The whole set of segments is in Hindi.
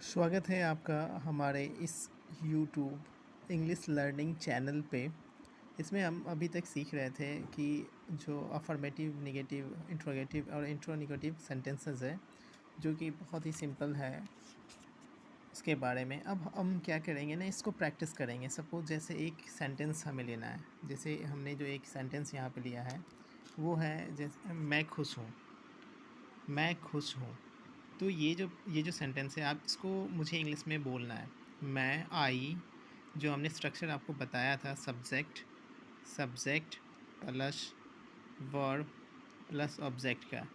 स्वागत है आपका हमारे इस यूट्यूब इंग्लिश लर्निंग चैनल पे। इसमें हम अभी तक सीख रहे थे कि जो अफर्मेटिव, नेगेटिव, इंट्रोगेटिव और इंट्रोनिगेटिव सेंटेंसेस है, जो कि बहुत ही सिंपल है। उसके बारे में अब हम क्या करेंगे ना, इसको प्रैक्टिस करेंगे। सपोज़ जैसे एक सेंटेंस हमें लेना है, जैसे हमने जो एक सेंटेंस यहाँ पे लिया है वो है जैसे मैं खुश हूँ। मैं खुश हूँ। तो ये जो सेंटेंस है, आप इसको मुझे इंग्लिश में बोलना है। मैं आई, जो हमने स्ट्रक्चर आपको बताया था, subject subject plus verb plus object का।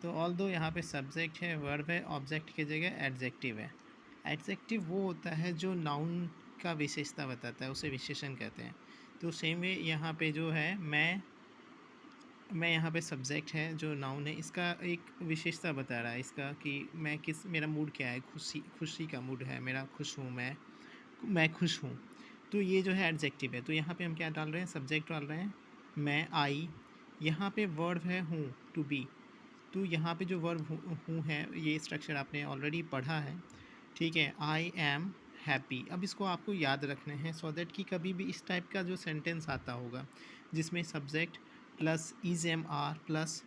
तो ऑल्दो यहाँ पे सब्जेक्ट है, वर्ब है, ऑब्जेक्ट की जगह एडजेक्टिव है। एडजेक्टिव वो होता है जो नाउन का विशेषता बताता है, उसे विशेषण कहते हैं। तो सेम वे यहाँ पे जो है मैं यहाँ पे सब्जेक्ट है जो नाउन है, इसका एक विशेषता बता रहा है इसका कि मेरा मूड क्या है, खुशी का मूड है, मेरा खुश हूँ मैं खुश हूँ। तो ये जो है एडजेक्टिव है। तो यहाँ पे हम क्या डाल रहे हैं, सब्जेक्ट डाल रहे हैं मैं आई। यहाँ पे वर्ब है हूँ, टू बी। तो यहाँ पे जो वर्ब हूँ है, ये स्ट्रक्चर आपने ऑलरेडी पढ़ा है, ठीक है। I am happy. अब इसको आपको याद रखना है सो दैट कि कभी भी इस टाइप का जो सेंटेंस आता होगा जिसमें subject plus is am are plus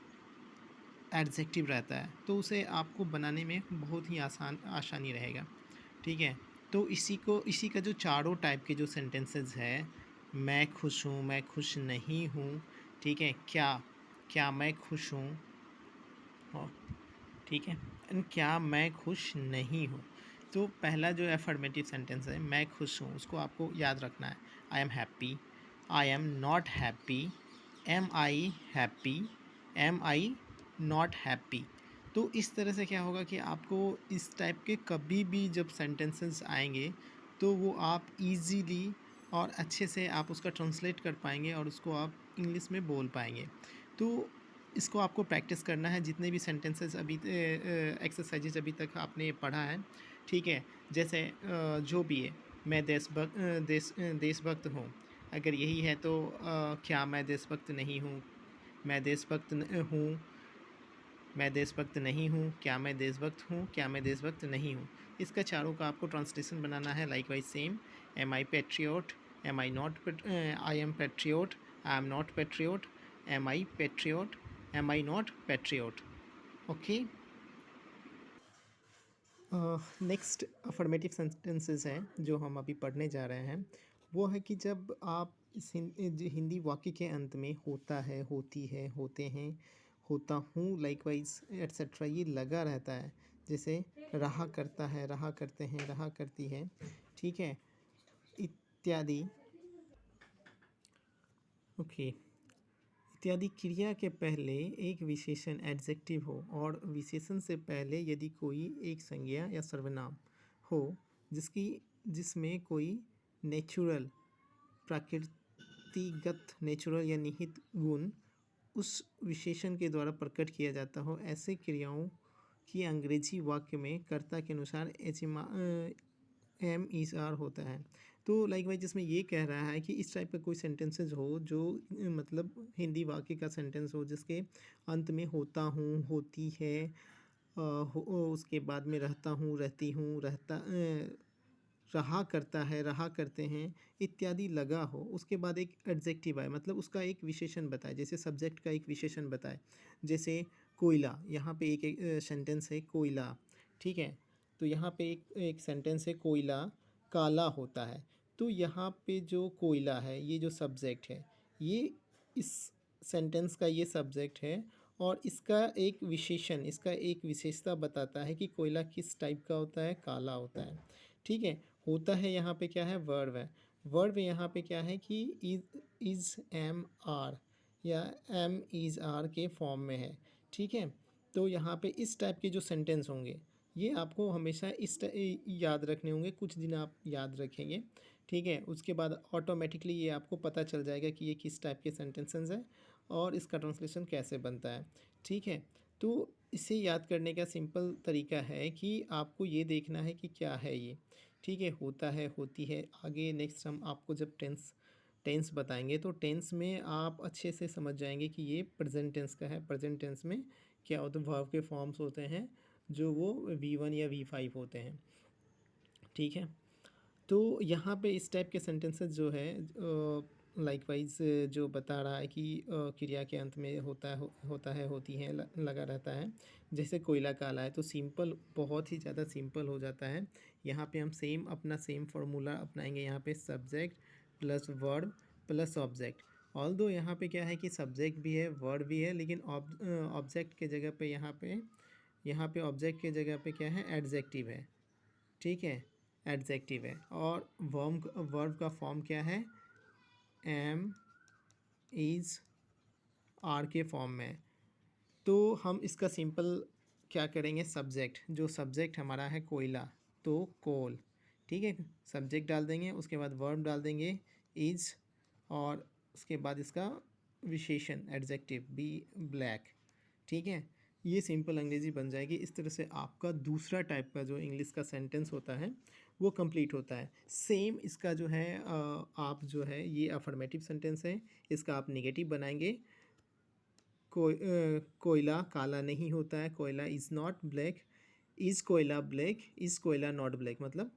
adjective रहता है, तो उसे आपको बनाने में बहुत ही आसानी रहेगा, ठीक है। तो इसी का जो चारों टाइप के जो सेंटेंसेस है, मैं खुश हूँ, मैं खुश नहीं हूँ, ठीक है, क्या क्या मैं खुश हूँ, और ठीक है, एंड क्या मैं खुश नहीं हूँ। तो पहला जो एफर्मेटिव सेंटेंस है मैं खुश हूँ, उसको आपको याद रखना है। I am happy, I am not happy, am I happy, am I not happy. तो इस तरह से क्या होगा कि आपको इस टाइप के कभी भी जब सेंटेंसेस आएंगे तो वो आप इजीली और अच्छे से आप उसका ट्रांसलेट कर पाएंगे और उसको आप इंग्लिश में बोल पाएंगे। तो इसको आपको प्रैक्टिस करना है, जितने भी सेंटेंसेस अभी एक्सरसाइजेज अभी तक आपने पढ़ा है, ठीक है। जैसे जो भी है, मैं देशभक्त हूँ, अगर यही है तो क्या मैं देशभक्त नहीं हूँ, मैं देशभक्त हूँ, मैं देशभक्त नहीं हूँ, क्या मैं देशभक्त हूँ, क्या मैं देशभक्त नहीं हूँ। इसका चारों का आपको ट्रांसलेशन बनाना है likewise same. Am I patriot, am I not, I am patriot, I am not patriot, am I patriot, am I not patriot. Okay. Next affirmative sentences हैं जो हम अभी पढ़ने जा रहे हैं, वो है कि जब आप इस हिंदी वाक्य के अंत में होता है, होती है, होते हैं, होता हूँ, लाइकवाइज एट्सेट्रा ये लगा रहता है। जैसे रहा करता है, रहा करते हैं, रहा करती है, ठीक है, इत्यादि। ओके। इत्यादि क्रिया के पहले एक विशेषण एडजेक्टिव हो और विशेषण से पहले यदि कोई एक संज्ञा या सर्वनाम हो जिसमें कोई नेचुरल, प्राकृतिगत, नेचुरल या निहित गुण उस विशेषण के द्वारा प्रकट किया जाता हो, ऐसे क्रियाओं की अंग्रेजी वाक्य में कर्ता के अनुसार एम इज आर होता है। तो लाइक वाइज जिसमें ये कह रहा है कि इस टाइप का कोई सेंटेंसेस हो जो मतलब हिंदी वाक्य का सेंटेंस हो जिसके अंत में होता हूँ, होती है, उसके बाद में रहता हूँ, रहती हूँ, रहा करता है, रहा करते हैं, इत्यादि लगा हो, उसके बाद एक एडजेक्टिव आए, मतलब उसका एक विशेषण बताए, जैसे सब्जेक्ट का एक विशेषण बताए। जैसे कोयला, यहाँ पे एक सेंटेंस है कोयला, ठीक है। तो यहाँ पे एक सेंटेंस है कोयला काला होता है। तो यहाँ पे जो कोयला है, ये जो सब्जेक्ट है, ये इस सेंटेंस का ये सब्जेक्ट है और इसका एक विशेषता बताता है कि कोयला किस टाइप का होता है, काला होता है, ठीक है। होता है यहाँ पे क्या है, वर्ब है। वर्ब यहाँ पे क्या है कि इज एम आर या एम इज आर के फॉर्म में है, ठीक है। तो यहाँ पे इस टाइप के जो सेंटेंस होंगे ये आपको हमेशा याद रखने होंगे, कुछ दिन आप याद रखेंगे, ठीक है। उसके बाद ऑटोमेटिकली ये आपको पता चल जाएगा कि ये किस टाइप के सेंटेंसेस हैं और इसका ट्रांसलेशन कैसे बनता है, ठीक है। तो इसे याद करने का सिंपल तरीका है कि आपको ये देखना है कि क्या है ये, ठीक है। होता है, होती है, आगे नेक्स्ट हम आपको जब टेंस टेंस बताएंगे तो टेंस में आप अच्छे से समझ जाएंगे कि ये प्रेजेंट टेंस का है। प्रेजेंट टेंस में क्या होता है, वर्ब के फॉर्म्स होते हैं जो वो V1 या V5 होते हैं। ठीक है। तो यहाँ पे इस टाइप के सेंटेंसेस जो है लाइकवाइज जो बता रहा है कि क्रिया के अंत में होता है होती है लगा रहता है। जैसे कोयला काला है तो सिंपल बहुत ही ज़्यादा सिंपल हो जाता है। यहाँ पे हम अपना सेम फार्मूला अपनाएंगे। यहाँ पे subject plus verb plus object. Although यहाँ पे क्या है कि सब्जेक्ट भी है वर्ब भी है, लेकिन ऑब्जेक्ट के जगह पे यहाँ पे ऑब्जेक्ट के जगह पे क्या है, एडजेक्टिव है। ठीक है, एडजेक्टिव है। और वर्ब का फॉर्म क्या है, एम इज़ आर के फॉर्म में। तो हम इसका सिंपल क्या करेंगे, सब्जेक्ट, जो सब्जेक्ट हमारा है कोयला, तो कोल। ठीक है, सब्जेक्ट डाल देंगे, उसके बाद वर्ब डाल देंगे इज़, और उसके बाद इसका विशेषण एडजेक्टिव बी ब्लैक। ठीक है, ये सिंपल अंग्रेज़ी बन जाएगी। इस तरह से आपका दूसरा टाइप का जो इंग्लिश का सेंटेंस होता है वो कंप्लीट होता है। सेम इसका जो है आप जो है ये अफर्मेटिव सेंटेंस है, इसका आप नेगेटिव बनाएंगे। कोयला काला नहीं होता है, कोयला इज़ नॉट ब्लैक। इज़ कोयला ब्लैक, इज़ कोयला नॉट ब्लैक, मतलब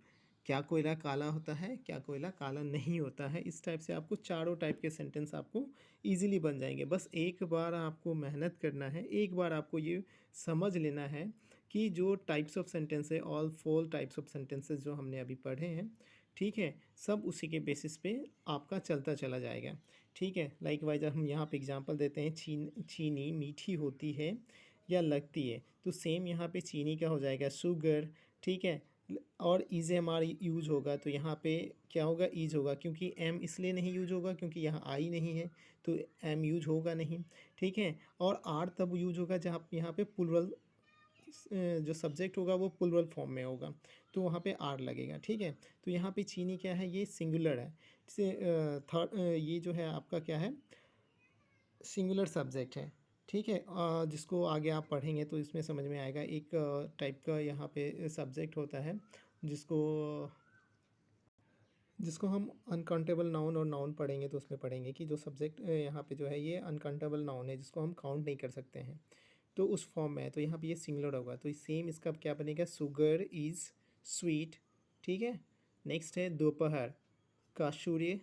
क्या कोयला काला होता है, क्या कोयला काला नहीं होता है। इस टाइप से आपको चारों टाइप के सेंटेंस आपको इजीली बन जाएंगे। बस एक बार आपको मेहनत करना है, एक बार आपको ये समझ लेना है कि जो टाइप्स ऑफ सेंटेंस है, ऑल 4 टाइप्स ऑफ सेंटेंसेस जो हमने अभी पढ़े हैं, ठीक है, सब उसी के बेसिस पे आपका चलता चला जाएगा। ठीक है, लाइक वाइज हम यहाँ पे एग्जांपल देते हैं, चीनी मीठी होती है या लगती है, तो सेम यहाँ पे चीनी का हो जाएगा शुगर। ठीक है, और इज़ एम आर यूज होगा तो यहाँ पे क्या होगा, ईज होगा, क्योंकि एम इसलिए नहीं यूज होगा क्योंकि यहाँ आई नहीं है, तो एम यूज होगा नहीं। ठीक है, और आर तब यूज होगा जहाँ यहाँ पे प्लुरल जो सब्जेक्ट होगा वो प्लुरल फॉर्म में होगा, तो वहाँ पे आर लगेगा। ठीक है, तो यहाँ पे चीनी क्या है, ये सिंगुलर है। थर्ड ये जो है आपका क्या है, सिंगुलर सब्जेक्ट है। ठीक है, जिसको आगे आप पढ़ेंगे तो इसमें समझ में आएगा। एक टाइप का यहाँ पे सब्जेक्ट होता है जिसको जिसको हम अनकाउंटेबल नाउन और नाउन पढ़ेंगे तो उसमें पढ़ेंगे कि जो सब्जेक्ट यहाँ पे जो है ये अनकाउंटेबल नाउन है जिसको हम काउंट नहीं कर सकते हैं, तो उस फॉर्म में है, तो यहाँ पे ये सिंगुलर होगा, तो सेम इसका क्या बनेगा, शुगर इज़ स्वीट। ठीक है, नेक्स्ट है दोपहर का सूर्य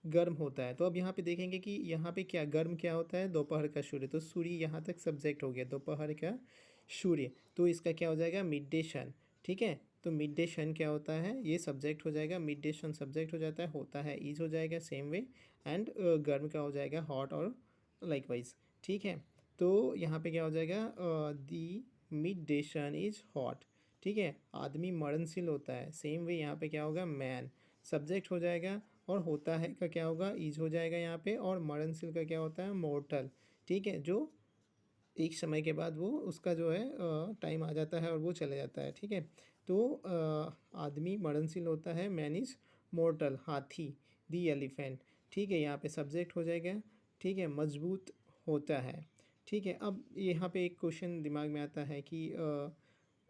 गर्म होता है। तो अब यहाँ पे देखेंगे कि यहाँ पे क्या गर्म क्या होता है, दोपहर का सूर्य, तो सूर्य यहाँ तक सब्जेक्ट हो गया, दोपहर का सूर्य, तो इसका क्या हो जाएगा, मिड डे सन। ठीक है, तो मिड डे सन क्या होता है, ये सब्जेक्ट हो जाएगा, मिड डे सन सब्जेक्ट हो जाता है, होता है ईज हो जाएगा सेम वे, एंड गर्म का हो जाएगा हॉट और लाइकवाइज। ठीक है, तो यहाँ पे क्या हो जाएगा, the midday sun is hot. ठीक है, आदमी मरणशील होता है, सेम वे यहाँ पे क्या होगा, मैन सब्जेक्ट हो जाएगा, और होता है का क्या होगा, ईज हो जाएगा यहाँ पे, और मरणशील का क्या होता है, मोर्टल। ठीक है, जो एक समय के बाद वो उसका जो है टाइम आ जाता है और वो चले जाता है। ठीक है, तो आदमी मरणशील होता है, मैन इज मोर्टल, हाथी दी एलिफेंट। ठीक है, यहाँ पे सब्जेक्ट हो जाएगा। ठीक है, मजबूत होता है। ठीक है, अब यहाँ पे एक क्वेश्चन दिमाग में आता है कि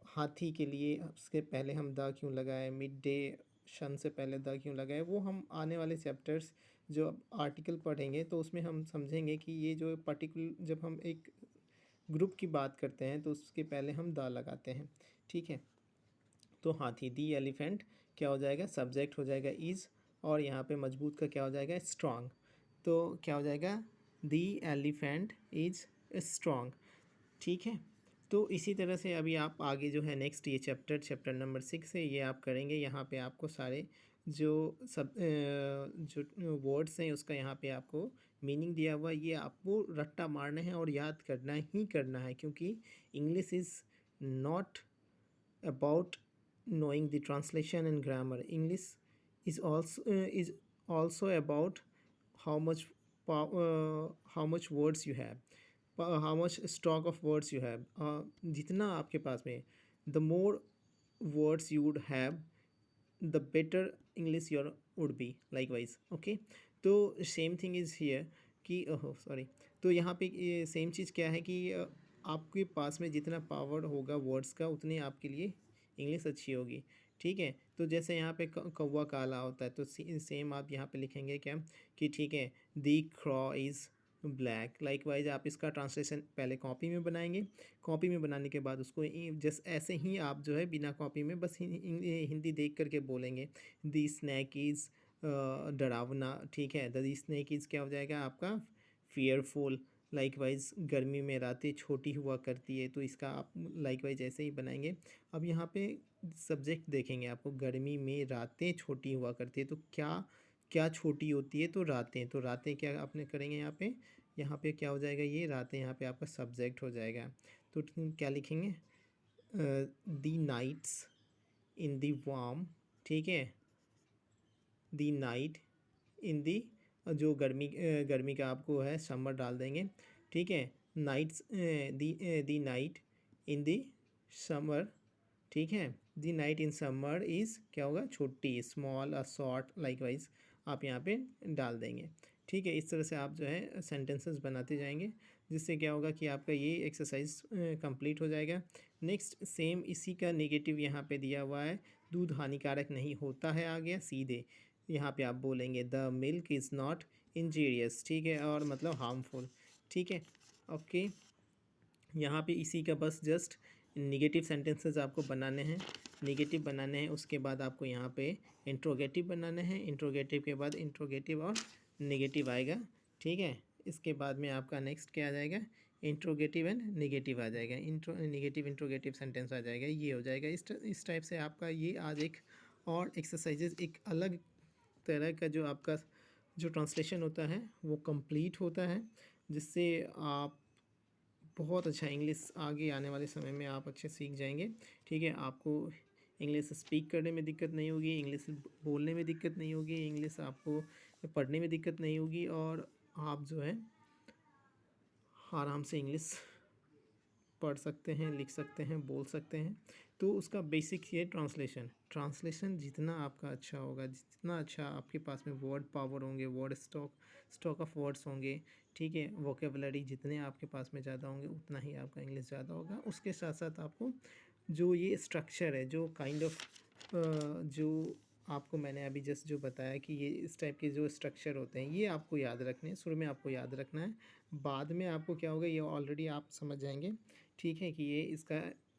हाथी के लिए उसके पहले हम द क्यों लगाए, मिड डे शन से पहले द क्यों लगाए, वो हम आने वाले चैप्टर्स जो अब आर्टिकल पढ़ेंगे तो उसमें हम समझेंगे कि ये जो पर्टिकुलर जब हम एक ग्रुप की बात करते हैं तो उसके पहले हम द लगाते हैं। ठीक है, तो हाथी दी एलिफेंट क्या हो जाएगा, सब्जेक्ट हो जाएगा इज़, और यहाँ पे मजबूत का क्या हो जाएगा, स्ट्रॉन्ग, तो क्या हो जाएगा, दी एलिफेंट इज़ स्ट्रॉन्ग। ठीक है, तो इसी तरह से अभी आप आगे जो है नेक्स्ट ये चैप्टर नंबर 6 है, ये आप करेंगे। यहाँ पे आपको सारे जो जो वर्ड्स हैं उसका यहाँ पे आपको मीनिंग दिया हुआ है, ये आपको रट्टा मारना है और याद करना ही करना है, क्योंकि English is not about knowing the translation and grammar. English is also about how much how much words you have, how much stock of words you have. जितना आपके पास में, the more words you would have, the better English your would be likewise. Okay, तो सेम थिंग इज़ हियर कि ओहो सॉरी, तो यहाँ पे सेम चीज़ क्या है कि आपके पास में जितना पावर होगा वर्ड्स का उतनी आपके लिए इंग्लिश अच्छी होगी। ठीक है, तो जैसे यहाँ पे कौवा काला होता है तो सेम आप यहाँ पे लिखेंगे क्या कि ठीक है, दी क्रॉ इज़ ब्लैक। लाइकवाइज आप इसका ट्रांसलेशन पहले कॉपी में बनाएंगे, कॉपी में बनाने के बाद उसको जस्ट ऐसे ही आप जो है बिना कॉपी में बस हिंदी देख करके बोलेंगे। दी स्नैक इज़ डरावना, ठीक है। द स्नैक इज़ क्या हो जाएगा आपका फियरफुल। लाइकवाइज गर्मी में रातें छोटी हुआ करती है, तो इसका आप लाइकवाइज ऐसे ही बनाएंगे। अब यहाँ पे सब्जेक्ट देखेंगे, आपको गर्मी में रातें छोटी हुआ करती है, तो क्या क्या छोटी होती है, तो रातें। तो रातें क्या आपने करेंगे यहाँ पे क्या हो जाएगा, ये रातें यहाँ पे आपका सब्जेक्ट हो जाएगा। तो क्या लिखेंगे, दी नाइट्स इन दी वार्म, ठीक है। दी नाइट इन दी, जो गर्मी का आपको है समर डाल देंगे, ठीक है। Nights the night in the summer, ठीक है। The night in summer is क्या होगा, छोटी, स्मॉल, शॉर्ट। लाइकवाइज आप यहाँ पे डाल देंगे, ठीक है। इस तरह से आप जो है सेंटेंसेस बनाते जाएंगे, जिससे क्या होगा कि आपका ये एक्सरसाइज कंप्लीट हो जाएगा। नेक्स्ट सेम इसी का नेगेटिव यहाँ पे दिया हुआ है, दूध हानिकारक नहीं होता है, आ गया सीधे। यहाँ पे आप बोलेंगे the milk is not injurious, ठीक है, और मतलब हार्मफुल, ठीक है। ओके, यहाँ पे इसी का बस जस्ट निगेटिव सेंटेंसेस आपको बनाने हैं, निगेटिव बनाने हैं। उसके बाद आपको यहाँ पे इंट्रोगेटिव बनाने हैं, इंट्रोगेटिव के बाद इंट्रोगेटिव और निगेटिव आएगा, ठीक है। इसके बाद में आपका नेक्स्ट क्या आ जाएगा, इंट्रोगेटिव एंड निगेटिव आ जाएगा, निगेटिव इंट्रोगेटिव सेंटेंस आ जाएगा, ये हो जाएगा। इस टाइप से आपका ये आज एक और एक्सरसाइजेज, एक अलग तरह का जो आपका जो ट्रांसलेशन होता है वो कंप्लीट होता है, जिससे आप बहुत अच्छा इंग्लिश आगे आने वाले समय में आप अच्छे सीख जाएंगे, ठीक है। आपको इंग्लिश स्पीक करने में दिक्कत नहीं होगी, इंग्लिश बोलने में दिक्कत नहीं होगी, इंग्लिश आपको पढ़ने में दिक्कत नहीं होगी, और आप जो है आराम से इंग्लिश पढ़ सकते हैं, लिख सकते हैं, बोल सकते हैं। तो उसका बेसिक ये ट्रांसलेशन जितना आपका अच्छा होगा, जितना अच्छा आपके पास में वर्ड पावर होंगे, वर्ड स्टॉक ऑफ वर्ड्स होंगे, ठीक है, वोकेबलरी जितने आपके पास में ज़्यादा होंगे, उतना ही आपका इंग्लिश ज़्यादा होगा। उसके साथ साथ आपको जो ये स्ट्रक्चर है, जो काइंड ऑफ जो आपको मैंने अभी जस्ट जो बताया कि ये इस टाइप के जो स्ट्रक्चर होते हैं, ये आपको याद रखने हैं, शुरू में आपको याद रखना है। बाद में आपको क्या होगा, ये ऑलरेडी आप समझ जाएंगे, ठीक है, कि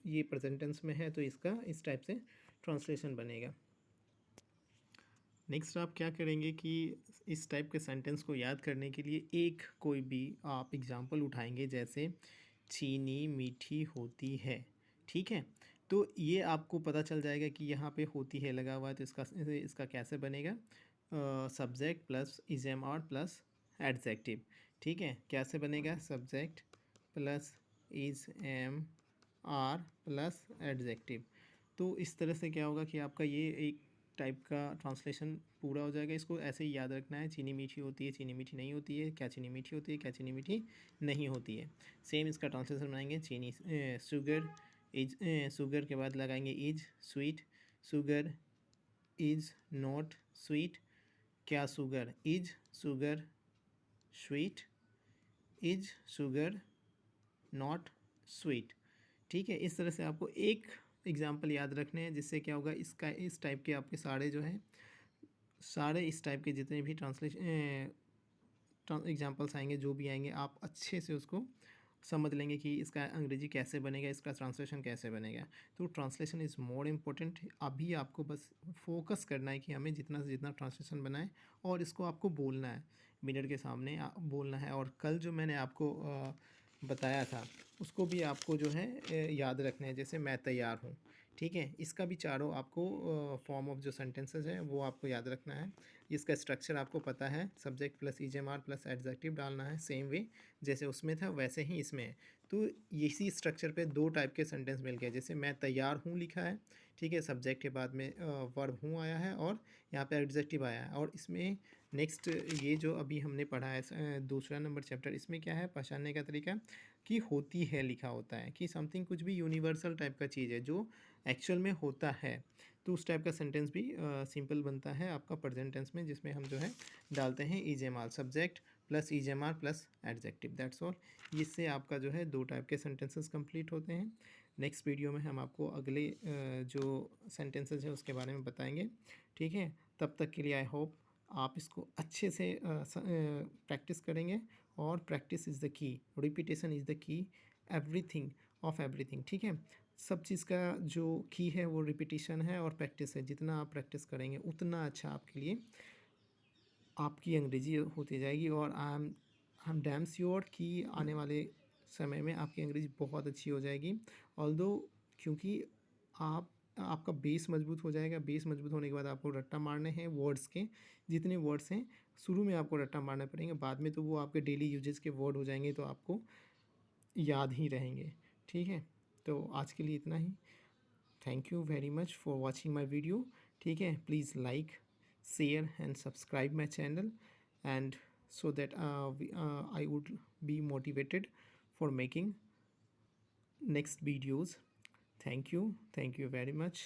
ये प्रेजेंट टेंस में है, तो इसका इस टाइप से ट्रांसलेशन बनेगा। नेक्स्ट आप क्या करेंगे कि इस टाइप के सेंटेंस को याद करने के लिए एक कोई भी आप एग्जांपल उठाएंगे, जैसे चीनी मीठी होती है, ठीक है। तो ये आपको पता चल जाएगा कि यहाँ पे होती है लगा हुआ है, तो इसका कैसे बनेगा, subject plus is am are plus adjective, ठीक है। कैसे बनेगा, subject plus is am are plus adjective. तो इस तरह से क्या होगा कि आपका ये एक टाइप का ट्रांसलेशन पूरा हो जाएगा। इसको ऐसे ही याद रखना है, चीनी मीठी होती है, चीनी मीठी नहीं होती है, क्या चीनी मीठी होती है, क्या चीनी मीठी नहीं होती है। सेम इसका ट्रांसलेशन बनाएंगे, चीनी शुगर इज, शुगर के बाद लगाएंगे is sweet, sugar is not sweet, क्या sugar is sugar sweet, is sugar not sweet, ठीक है। इस तरह से आपको एक एग्जाम्पल याद रखने हैं, जिससे क्या होगा, इसका इस टाइप के आपके सारे जो हैं, सारे इस टाइप के जितने भी एग्जाम्पल्स आएंगे, जो भी आएंगे, आप अच्छे से उसको समझ लेंगे कि इसका अंग्रेजी कैसे बनेगा, इसका ट्रांसलेशन कैसे बनेगा। तो ट्रांसलेशन इज़ मोर इम्पोर्टेंट। अभी आपको बस फोकस करना है कि हमें जितना से जितना ट्रांसलेशन बनाए, और इसको आपको बोलना है, मिरर के सामने बोलना है। और कल जो मैंने आपको बताया था, उसको भी आपको जो है याद रखना है, जैसे मैं तैयार हूँ, ठीक है। इसका भी चारों आपको फॉर्म ऑफ जो सेंटेंसेस हैं वो आपको याद रखना है। इसका स्ट्रक्चर आपको पता है, सब्जेक्ट प्लस ईजेमआर प्लस एडजेक्टिव डालना है, सेम वे जैसे उसमें था वैसे ही इसमें है। तो इसी स्ट्रक्चर पे दो टाइप के सेंटेंस मिल गए, जैसे मैं तैयार हूँ लिखा है, ठीक है, सब्जेक्ट के बाद में वर्ब हूँ आया है, और यहाँ पे एडजेक्टिव आया है। और इसमें नेक्स्ट ये जो अभी हमने पढ़ा है दूसरा नंबर चैप्टर, इसमें क्या है, पहचानने का तरीका कि होती है लिखा होता है, कि समथिंग कुछ भी यूनिवर्सल टाइप का चीज़ है जो एक्चुअल में होता है। तो उस टाइप का सेंटेंस भी सिंपल बनता है आपका प्रेजेंट टेंस में, जिसमें हम जो है डालते हैं ईजेमआर, सब्जेक्ट प्लस ईजेमआर प्लस एडजेक्टिव, दैट्स ऑल। इससे आपका जो है दो टाइप के सेंटेंसेस कंप्लीट होते हैं। नेक्स्ट वीडियो में हम आपको अगले जो सेंटेंसेस है उसके बारे में बताएंगे, ठीक है। तब तक के लिए आई होप आप इसको अच्छे से प्रैक्टिस करेंगे, और practice is the key, repetition is the key everything of everything. ठीक है, सब चीज़ का जो की है वो रिपीटेशन है और प्रैक्टिस है। जितना आप प्रैक्टिस करेंगे उतना अच्छा आपके लिए आपकी अंग्रेज़ी होती जाएगी। और आई एम डैम श्योर कि आने वाले समय में आपकी अंग्रेज़ी बहुत अच्छी हो जाएगी। ऑल्दो क्योंकि आपका बेस मजबूत हो जाएगा। बेस मजबूत होने के बाद आपको रट्टा मारने हैं वर्ड्स के, जितने वर्ड्स हैं शुरू में आपको रट्टा मारना पड़ेंगे, बाद में तो वो आपके डेली यूजेस के वर्ड हो जाएंगे, तो आपको याद ही रहेंगे। ठीक है, तो आज के लिए इतना ही। Thank you very much for watching my video. ठीक है, please like, share and subscribe my channel, and so that I would be motivated for making next videos. Thank you very much.